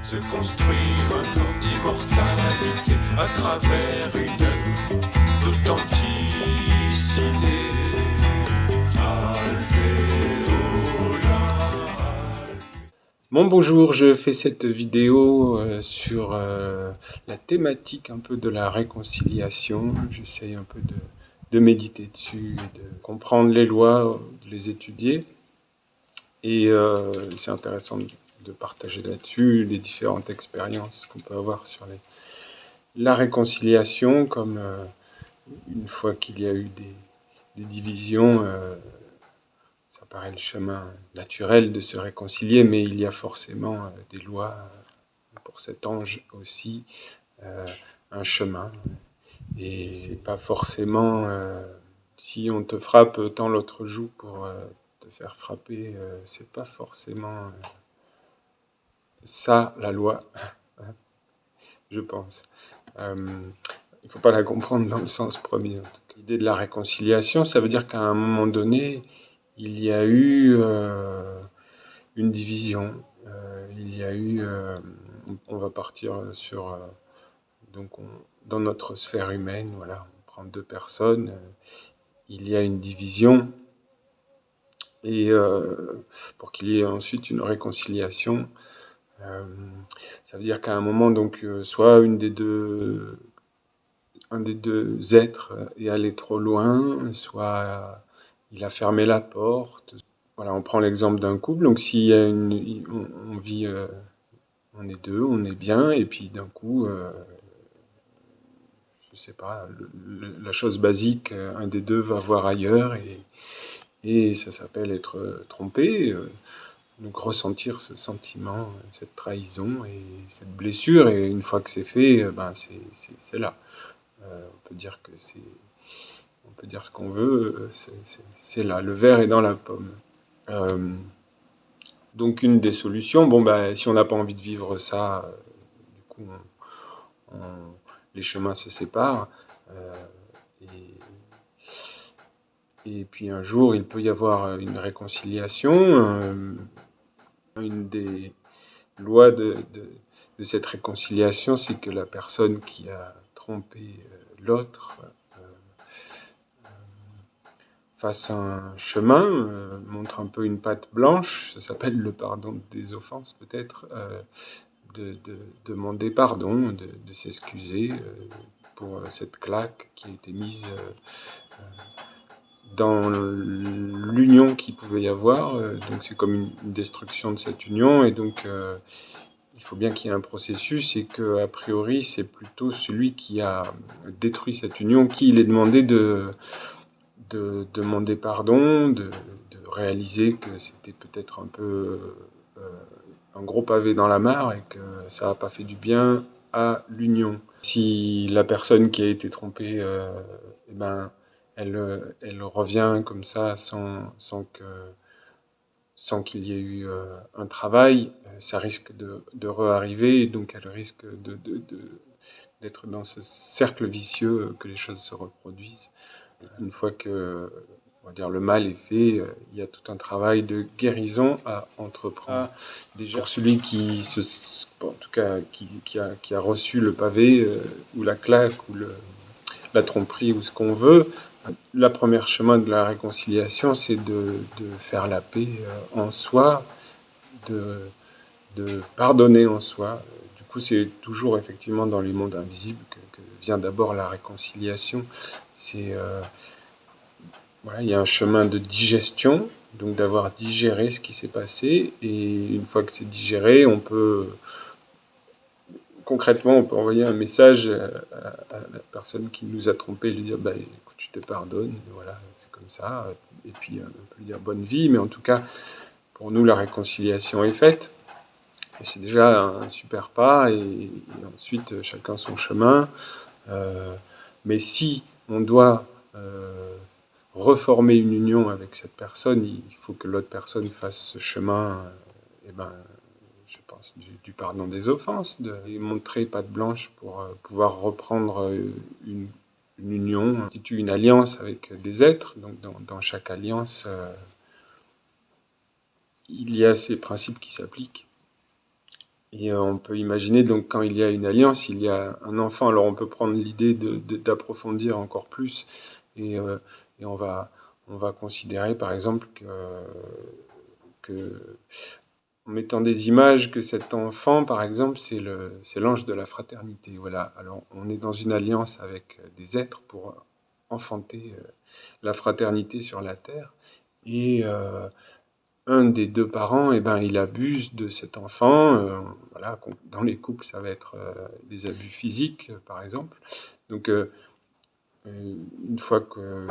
se construire un corps d'immortalité à travers une œuvre d'authenticité. Bon bonjour, je fais cette vidéo sur la thématique un peu de la réconciliation. J'essaye un peu de méditer dessus et de comprendre les lois, de les étudier. Et c'est intéressant de partager là-dessus les différentes expériences qu'on peut avoir sur la réconciliation, comme une fois qu'il y a eu des divisions, ça paraît le chemin naturel de se réconcilier, mais il y a forcément des lois pour cet ange aussi, un chemin. Et c'est pas forcément si on te frappe tant l'autre joue pour te faire frapper, c'est pas forcément ça la loi, je pense. Il faut pas la comprendre dans le sens premier. En tout cas. L'idée de la réconciliation, ça veut dire qu'à un moment donné, il y a eu une division. Il y a eu, on va partir sur, donc dans notre sphère humaine, voilà, on prend deux personnes, il y a une division, et pour qu'il y ait ensuite une réconciliation, ça veut dire qu'à un moment, donc, soit un des deux êtres est allé trop loin, soit il a fermé la porte. Voilà, on prend l'exemple d'un couple, donc s'il y a on vit, on est deux, on est bien, et puis d'un coup, je sais pas, la chose basique, un des deux va voir ailleurs, et ça s'appelle être trompé, donc ressentir ce sentiment, cette trahison et cette blessure, et une fois que c'est fait, ben c'est là. On peut dire on peut dire ce qu'on veut, c'est là, le verre est dans la pomme. Donc une des solutions, bon ben si on n'a pas envie de vivre ça, du coup les chemins se séparent, et puis un jour il peut y avoir une réconciliation. Une des lois de cette réconciliation, c'est que la personne qui a trompé l'autre fasse un chemin, montre un peu une patte blanche, ça s'appelle le pardon des offenses peut-être, de demander pardon, de s'excuser pour cette claque qui a été mise dans l'union qu'il pouvait y avoir, donc c'est comme une destruction de cette union, et donc il faut bien qu'il y ait un processus, et qu'a priori c'est plutôt celui qui a détruit cette union qui il est demandé de demander pardon, de réaliser que c'était peut-être un peu un gros pavé dans la mare, et que ça n'a pas fait du bien à l'union. Si la personne qui a été trompée, eh ben, elle revient comme ça sans qu'il y ait eu un travail, ça risque de re-arriver, et donc elle risque d'être dans ce cercle vicieux, que les choses se reproduisent. Une fois que, on va dire, le mal est fait, il y a tout un travail de guérison à entreprendre. Déjà, pour celui en tout cas, qui a reçu le pavé, ou la claque, ou la tromperie, ou ce qu'on veut, la première chemin de la réconciliation, c'est de faire la paix en soi, de pardonner en soi. Du coup, c'est toujours effectivement dans les mondes invisibles que vient d'abord la réconciliation. C'est voilà, il y a un chemin de digestion, donc d'avoir digéré ce qui s'est passé, et une fois que c'est digéré, concrètement, on peut envoyer un message à la personne qui nous a trompés, lui dire, bah, écoute, je te pardonne, voilà, c'est comme ça, et puis on peut lui dire bonne vie, mais en tout cas, pour nous, la réconciliation est faite, et c'est déjà un super pas, et ensuite, chacun son chemin. Mais si on doit reformer une union avec cette personne, il faut que l'autre personne fasse ce chemin, je pense, du pardon des offenses, de montrer patte blanche pour pouvoir reprendre une union, on constitue une alliance avec des êtres, donc dans chaque alliance, il y a ces principes qui s'appliquent. Et on peut imaginer donc quand il y a une alliance, il y a un enfant. Alors on peut prendre l'idée d'approfondir encore plus et, et on va considérer par exemple que en mettant des images que cet enfant, par exemple, c'est l'ange de la fraternité. Voilà. Alors on est dans une alliance avec des êtres pour enfanter la fraternité sur la terre. Et un des deux parents, eh ben, il abuse de cet enfant. Voilà, dans les couples, ça va être des abus physiques, par exemple. Donc, une fois que,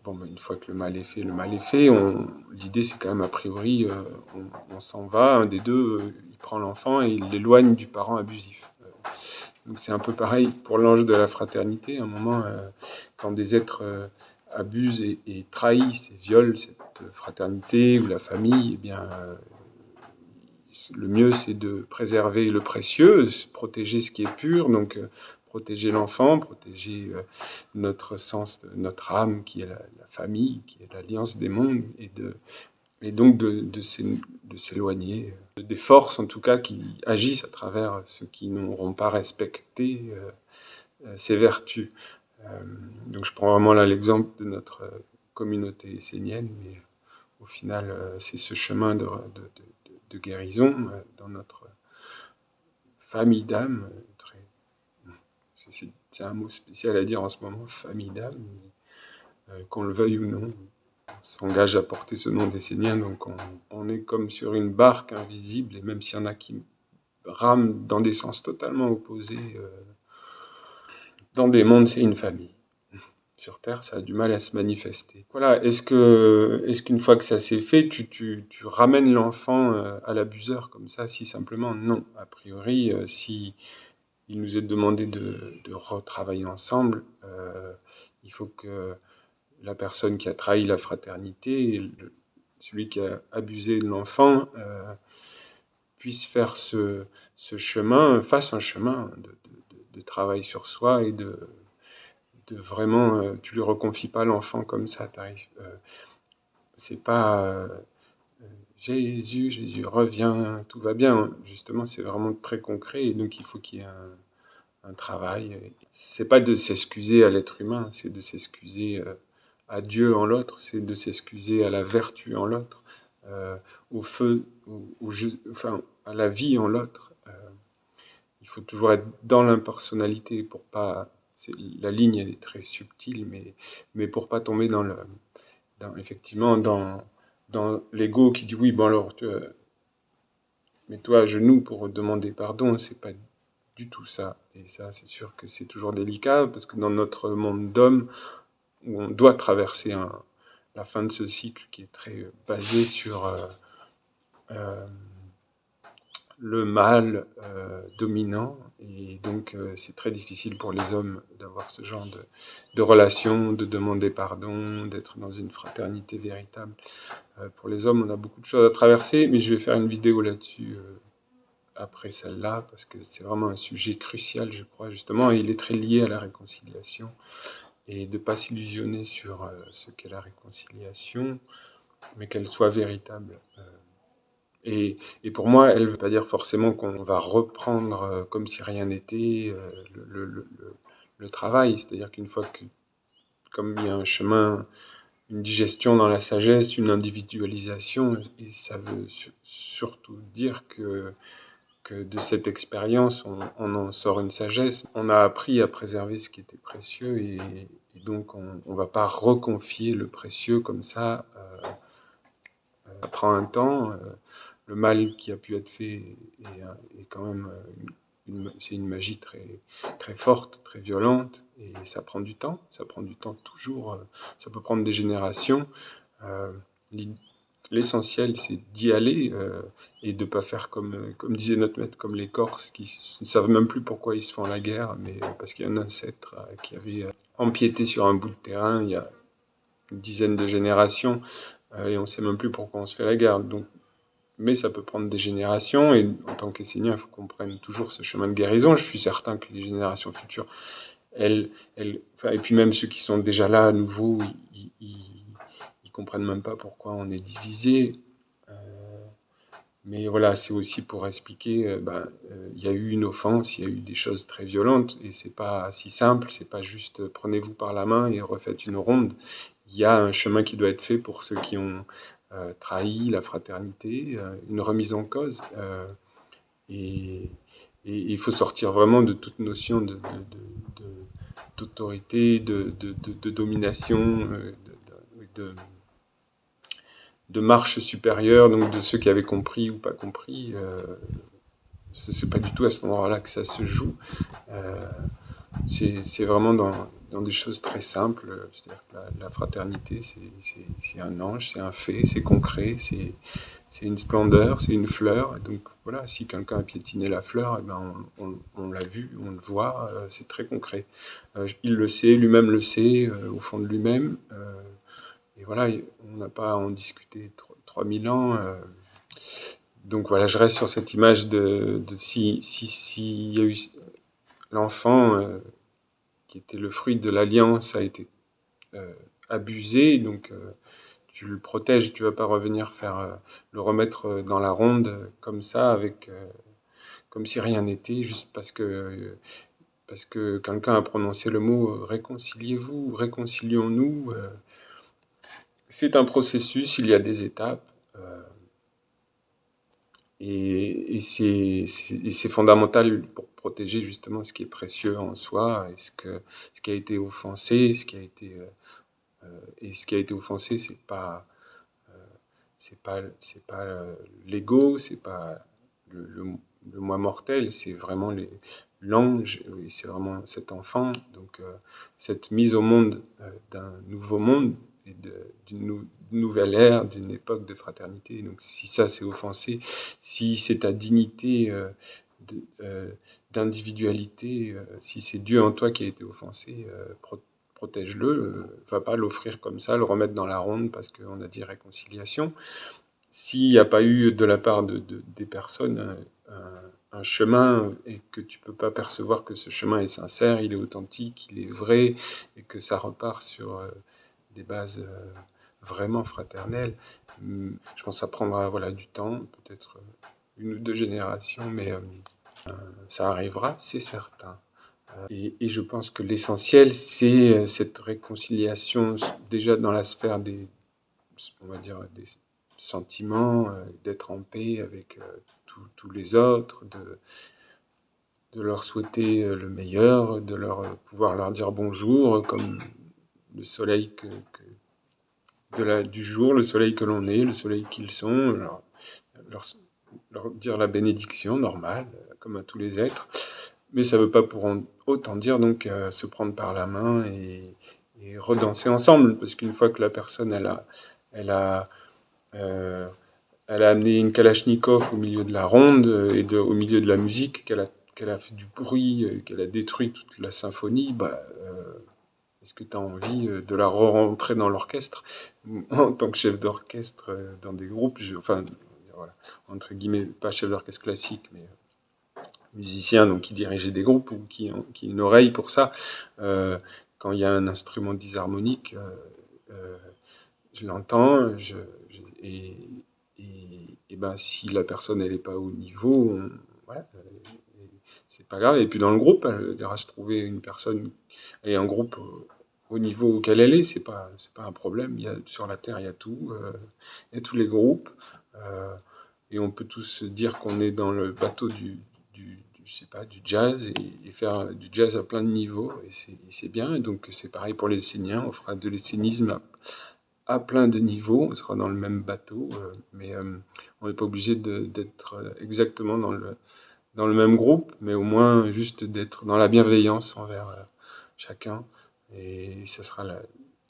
une fois que le mal est fait, le mal est fait. L'idée, c'est quand même, a priori, on s'en va. Un des deux, il prend l'enfant et il l'éloigne du parent abusif. Donc, c'est un peu pareil pour l'ange de la fraternité. À un moment, quand des êtres abusent et trahissent et violent cette fraternité ou la famille, eh bien, le mieux, c'est de préserver le précieux, protéger ce qui est pur, donc protéger l'enfant, protéger notre sens, notre âme, qui est la famille, qui est l'alliance des mondes, et donc de s'éloigner des forces, en tout cas, qui agissent à travers ceux qui n'auront pas respecté ces vertus. Donc je prends vraiment là l'exemple de notre communauté essénienne, mais au final, c'est ce chemin de guérison dans notre famille d'âme. C'est un mot spécial à dire en ce moment, famille d'âme, qu'on le veuille ou non. On s'engage à porter ce nom d'Essénien, donc on est comme sur une barque invisible, et même s'il y en a qui rament dans des sens totalement opposés, dans des mondes, c'est une famille. Sur Terre, ça a du mal à se manifester. Voilà, est-ce qu'une fois que ça s'est fait, tu ramènes l'enfant à l'abuseur comme ça, si simplement? Non. A priori, si il nous est demandé de retravailler ensemble, il faut que la personne qui a trahi la fraternité, celui qui a abusé de l'enfant, puisse faire ce chemin, fasse un chemin de travail sur soi et de vraiment, tu lui reconfies pas l'enfant comme ça, c'est pas Jésus, Jésus, reviens, tout va bien. Justement, c'est vraiment très concret, et donc il faut qu'il y ait un travail. C'est pas de s'excuser à l'être humain, c'est de s'excuser à Dieu en l'autre, c'est de s'excuser à la vertu en l'autre, au feu, enfin, à la vie en l'autre. Il faut toujours être dans l'impersonnalité pour pas. La ligne, elle est très subtile, mais pour pas tomber effectivement dans l'ego qui dit oui, bon alors, mets-toi à genoux pour demander pardon. C'est pas du tout ça. Et ça, c'est sûr que c'est toujours délicat, parce que dans notre monde d'hommes, où on doit traverser la fin de ce cycle qui est très basé sur le mal dominant, et donc c'est très difficile pour les hommes d'avoir ce genre de relation, de demander pardon, d'être dans une fraternité véritable. Pour les hommes, on a beaucoup de choses à traverser, mais je vais faire une vidéo là-dessus après celle-là, parce que c'est vraiment un sujet crucial, je crois, justement, et il est très lié à la réconciliation, et de ne pas s'illusionner sur ce qu'est la réconciliation, mais qu'elle soit véritable. Et pour moi, elle ne veut pas dire forcément qu'on va reprendre comme si rien n'était le travail. C'est-à-dire qu'une fois que, comme il y a un chemin, une digestion dans la sagesse, une individualisation, et ça veut surtout dire que de cette expérience, on en sort une sagesse. On a appris à préserver ce qui était précieux, et donc on ne va pas reconfier le précieux comme ça. Ça prend un temps. Le mal qui a pu être fait est quand même c'est une magie très, très forte, très violente, et ça prend du temps. Ça prend du temps toujours. Ça peut prendre des générations. L'essentiel, c'est d'y aller et de ne pas faire comme disait notre maître, comme les Corses, qui ne savent même plus pourquoi ils se font la guerre, mais parce qu'il y a un ancêtre qui avait empiété sur un bout de terrain il y a une dizaine de générations, et on ne sait même plus pourquoi on se fait la guerre. Donc, mais ça peut prendre des générations, et en tant qu'Essénien, il faut qu'on prenne toujours ce chemin de guérison. Je suis certain que les générations futures, et puis même ceux qui sont déjà là à nouveau, ils comprennent même pas pourquoi on est divisé. Mais voilà, c'est aussi pour expliquer, il y a eu une offense, il y a eu des choses très violentes et c'est pas si simple, c'est pas juste, prenez-vous par la main et refaites une ronde. Il y a un chemin qui doit être fait pour ceux qui ont, trahi la fraternité, une remise en cause, et il faut sortir vraiment de toute notion d'autorité, de domination, de marche supérieure, donc de ceux qui avaient compris ou pas compris. C'est pas du tout à cet endroit-là que ça se joue. C'est vraiment dans des choses très simples. C'est-à-dire que la fraternité, c'est un ange, c'est un fait, c'est concret, c'est une splendeur, c'est une fleur. Et donc voilà, si quelqu'un a piétiné la fleur, eh ben on l'a vu, on le voit, c'est très concret. Il le sait, lui-même le sait, au fond de lui-même. Et voilà, on n'a pas à en discuter 3000 ans. Donc voilà, je reste sur cette image de si y a eu l'enfant qui était le fruit de l'alliance a été abusé, donc tu le protèges, tu vas pas revenir faire le remettre dans la ronde comme ça, avec comme si rien n'était, juste parce que quelqu'un a prononcé le mot réconciliez-vous, réconcilions-nous. C'est un processus, il y a des étapes. Et c'est fondamental pour protéger justement ce qui est précieux en soi, et ce qui a été offensé, et ce qui a été offensé, c'est pas l'ego, c'est pas le, le, le moi mortel, c'est vraiment l'ange, et c'est vraiment cet enfant. Donc cette mise au monde d'un nouveau monde et d'une nouvelle ère, d'une époque de fraternité. Donc si ça c'est offensé, si c'est ta dignité d'individualité, si c'est Dieu en toi qui a été offensé, protège-le, va pas l'offrir comme ça, le remettre dans la ronde parce qu'on a dit réconciliation. S'il n'y a pas eu de la part des personnes un chemin, et que tu peux pas percevoir que ce chemin est sincère, il est authentique, il est vrai, et que ça repart sur des bases vraiment fraternelles, je pense que ça prendra voilà, du temps, peut-être une ou deux générations, mais ça arrivera, c'est certain. Et je pense que l'essentiel, c'est cette réconciliation déjà dans la sphère on va dire, des sentiments, d'être en paix avec tous les autres, de leur souhaiter le meilleur, de pouvoir leur dire bonjour, comme le soleil du jour, le soleil que l'on est, le soleil qu'ils sont, leur, leur dire la bénédiction normale, comme à tous les êtres. Mais ça ne veut pas pour autant dire donc se prendre par la main et redanser ensemble, parce qu'une fois que la personne elle a elle a amené une Kalachnikov au milieu de la ronde au milieu de la musique, qu'elle a fait du bruit, qu'elle a détruit toute la symphonie, est-ce que tu as envie de la re-rentrer dans l'orchestre? En tant que chef d'orchestre dans des groupes, enfin, voilà, entre guillemets, pas chef d'orchestre classique, mais musicien, donc qui dirigeait des groupes ou qui a une oreille pour ça, quand il y a un instrument disharmonique, je l'entends, et, et ben, si la personne elle n'est pas au niveau, voilà, c'est pas grave. Et puis dans le groupe, elle ira se trouver une personne et un groupe au niveau auquel elle est, c'est pas un problème. Sur la Terre, il y a tout, il y a tous les groupes, et on peut tous dire qu'on est dans le bateau je sais pas, du jazz, et faire du jazz à plein de niveaux, et c'est bien. Et donc c'est pareil pour les Esséniens, on fera de l'essénisme à plein de niveaux, on sera dans le même bateau, mais on n'est pas obligé d'être exactement dans le même groupe, mais au moins juste d'être dans la bienveillance envers chacun, et ça sera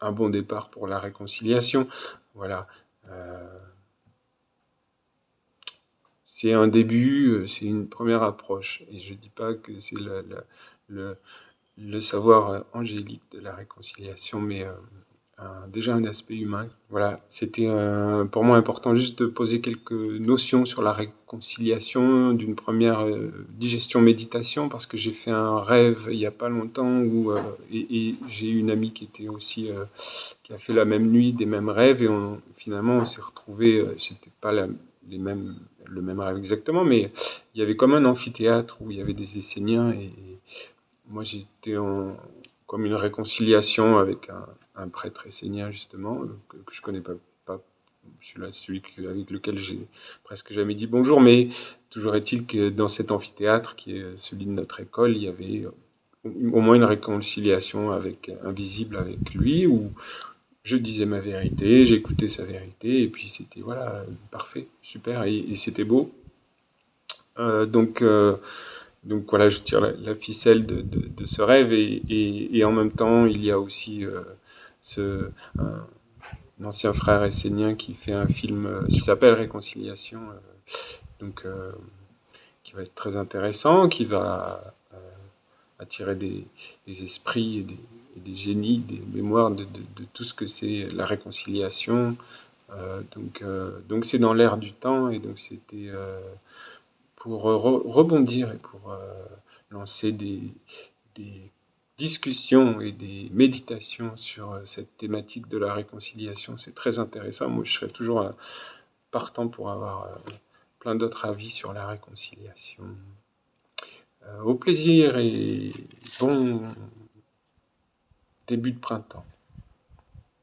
un bon départ pour la réconciliation. Voilà. C'est un début, c'est une première approche, et je ne dis pas que c'est le savoir angélique de la réconciliation, mais déjà un aspect humain. Voilà, c'était pour moi important juste de poser quelques notions sur la réconciliation d'une première digestion méditation, parce que j'ai fait un rêve il n'y a pas longtemps et j'ai eu une amie qui était aussi qui a fait la même nuit, des mêmes rêves, et finalement on s'est retrouvés, c'était pas les mêmes le même rêve exactement, mais il y avait comme un amphithéâtre où il y avait des Esséniens et moi j'étais comme une réconciliation avec un prêtre essénien justement, que je connais pas celui avec lequel j'ai presque jamais dit bonjour, mais toujours est-il que dans cet amphithéâtre qui est celui de notre école, il y avait au moins une réconciliation invisible avec lui, où je disais ma vérité, j'écoutais sa vérité, et puis c'était voilà, parfait, super, et c'était beau. Donc voilà, je tire la ficelle de ce rêve, et en même temps, il y a aussi un ancien frère essénien qui fait un film qui s'appelle Réconciliation, donc qui va être très intéressant, qui va attirer des esprits et des génies, des mémoires de tout ce que c'est la réconciliation. Donc c'est dans l'air du temps, et donc c'était pour rebondir et pour lancer des discussions et des méditations sur cette thématique de la réconciliation. C'est très intéressant. Moi, je serais toujours partant pour avoir plein d'autres avis sur la réconciliation. Au plaisir et bon début de printemps.